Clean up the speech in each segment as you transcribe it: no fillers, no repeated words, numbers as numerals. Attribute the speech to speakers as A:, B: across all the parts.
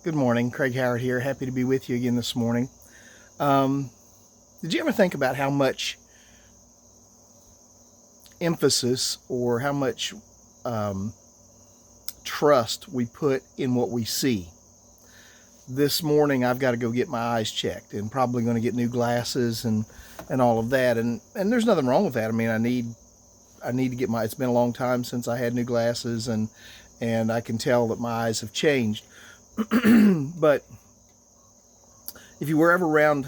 A: Good morning, Craig Howard here. Happy to be with you again this morning. Um, did you ever think about how much emphasis or how much um, trust we put in what we see? This morning, I've got to go get my eyes checked, and probably going to get new glasses and all of that. And there's nothing wrong with that. I mean, I need to get my. It's been a long time since I had new glasses, and I can tell that my eyes have changed. But if you were ever around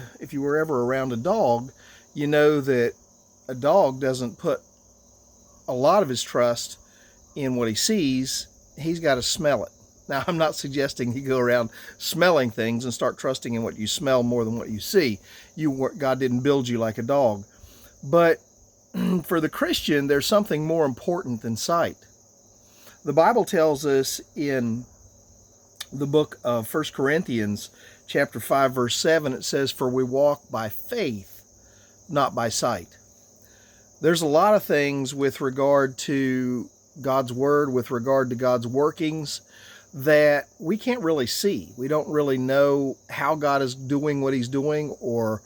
A: a dog, you know that a dog doesn't put a lot of his trust in what he sees. He's got to smell it. Now, I'm not suggesting you go around smelling things and start trusting in what you smell more than what you see. God didn't build you like a dog. But for the Christian, there's something more important than sight. The Bible tells us in the book of 1 Corinthians chapter 5 verse 7, it says, "For we walk by faith, not by sight." There's a lot of things with regard to God's word, with regard to God's workings, that we can't really see. We don't really know how God is doing what he's doing, or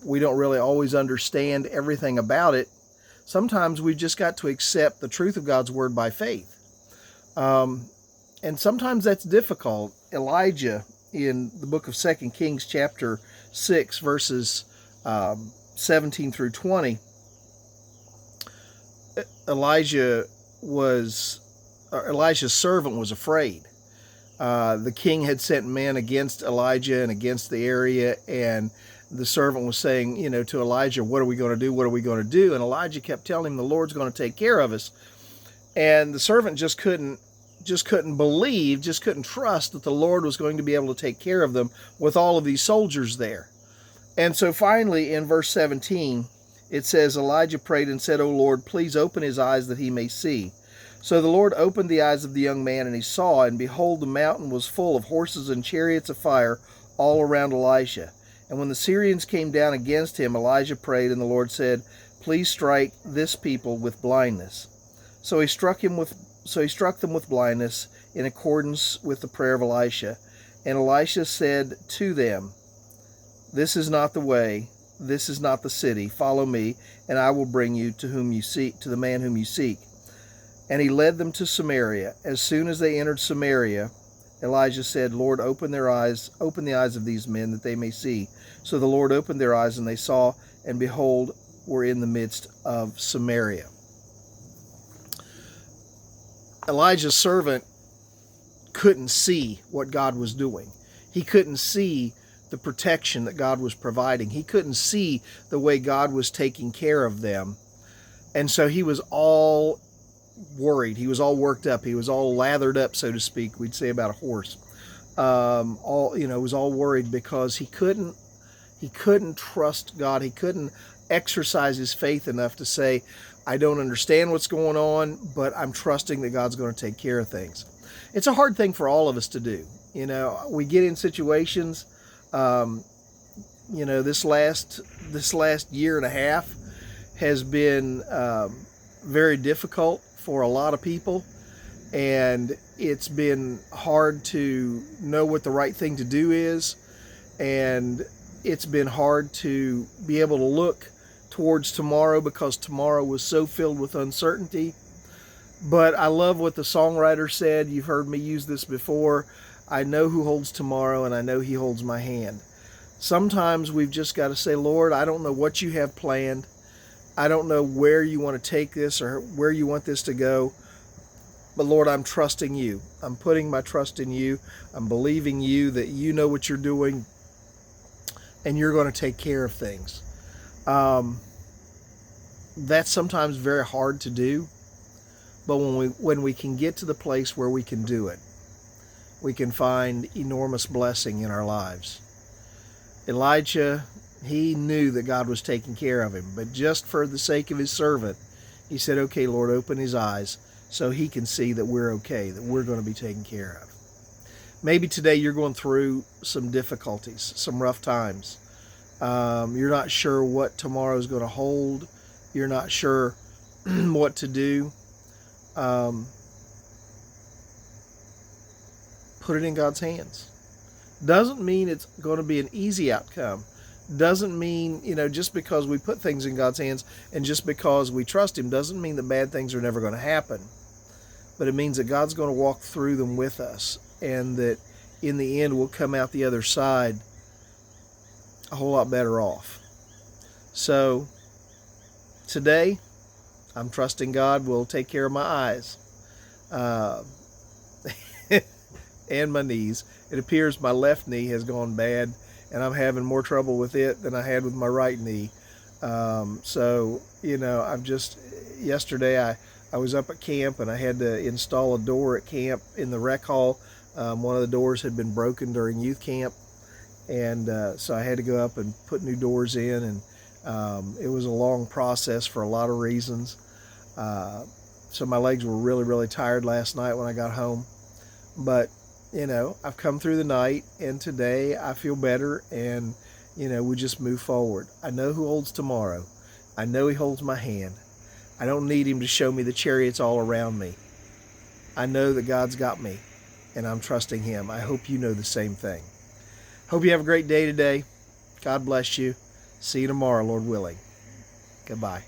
A: we don't really always understand everything about it. Sometimes we've just got to accept the truth of God's word by faith. And sometimes that's difficult. Elijah, in the book of 2 Kings chapter 6, verses 17 through 20, Elijah's servant was afraid. The king had sent men against Elijah and against the area, and the servant was saying, to Elijah, "What are we going to do? What are we going to do?" And Elijah kept telling him, "The Lord's going to take care of us." And the servant just couldn't believe, just couldn't trust that the Lord was going to be able to take care of them with all of these soldiers there. And so finally, in verse 17, it says, Elijah prayed and said, "O Lord, please open his eyes that he may see." So the Lord opened the eyes of the young man, and he saw, and behold, the mountain was full of horses and chariots of fire all around Elisha. And when the Syrians came down against him, Elijah prayed, and the Lord said, "Please strike this people with blindness." So he struck them with blindness in accordance with the prayer of Elisha. And Elisha said to them, "This is not the way, this is not the city. Follow me, and I will bring you to the man whom you seek." And he led them to Samaria. As soon as they entered Samaria, Elijah said, "Lord, open the eyes of these men that they may see." So the Lord opened their eyes, and they saw, and behold, were in the midst of Samaria. Elijah's servant couldn't see what God was doing. He couldn't see the protection that God was providing. He couldn't see the way God was taking care of them. And so he was all worried. He was all worked up. He was all lathered up, so to speak. We'd say about a horse. Was all worried because he couldn't trust God. He couldn't exercise his faith enough to say, "I don't understand what's going on, but I'm trusting that God's going to take care of things." It's a hard thing for all of us to do. We get in situations, this last year and a half has been very difficult for a lot of people, and it's been hard to know what the right thing to do is, and it's been hard to be able to look towards tomorrow because tomorrow was so filled with uncertainty. But I love what the songwriter said. You've heard me use this before. "I know who holds tomorrow, and I know he holds my hand." Sometimes we've just got to say, "Lord, I don't know what you have planned. I don't know where you want to take this or where you want this to go. But Lord, I'm trusting you. I'm putting my trust in you. I'm believing you that you know what you're doing, and you're going to take care of things." That's sometimes very hard to do, but when we can get to the place where we can do it, we can find enormous blessing in our lives. Elijah, he knew that God was taking care of him, but just for the sake of his servant, he said, "Okay, Lord, open his eyes so he can see that we're okay, that we're going to be taken care of." Maybe today you're going through some difficulties, some rough times. You're not sure what tomorrow is going to hold. You're not sure what to do. put it in God's hands. Doesn't mean it's going to be an easy outcome. Doesn't mean, just because we put things in God's hands and just because we trust Him doesn't mean that bad things are never going to happen. But it means that God's going to walk through them with us, and that in the end we'll come out the other side a whole lot better off. So today, I'm trusting God will take care of my eyes and my knees. It appears my left knee has gone bad, and I'm having more trouble with it than I had with my right knee. Yesterday I was up at camp, and I had to install a door at camp in the rec hall. One of the doors had been broken during youth camp, and so I had to go up and put new doors in, and it was a long process for a lot of reasons. So my legs were really, really tired last night when I got home. But, I've come through the night, and today I feel better, and, we just move forward. I know who holds tomorrow. I know He holds my hand. I don't need Him to show me the chariots all around me. I know that God's got me, and I'm trusting Him. I hope you know the same thing. Hope you have a great day today. God bless you. See you tomorrow, Lord willing. Goodbye.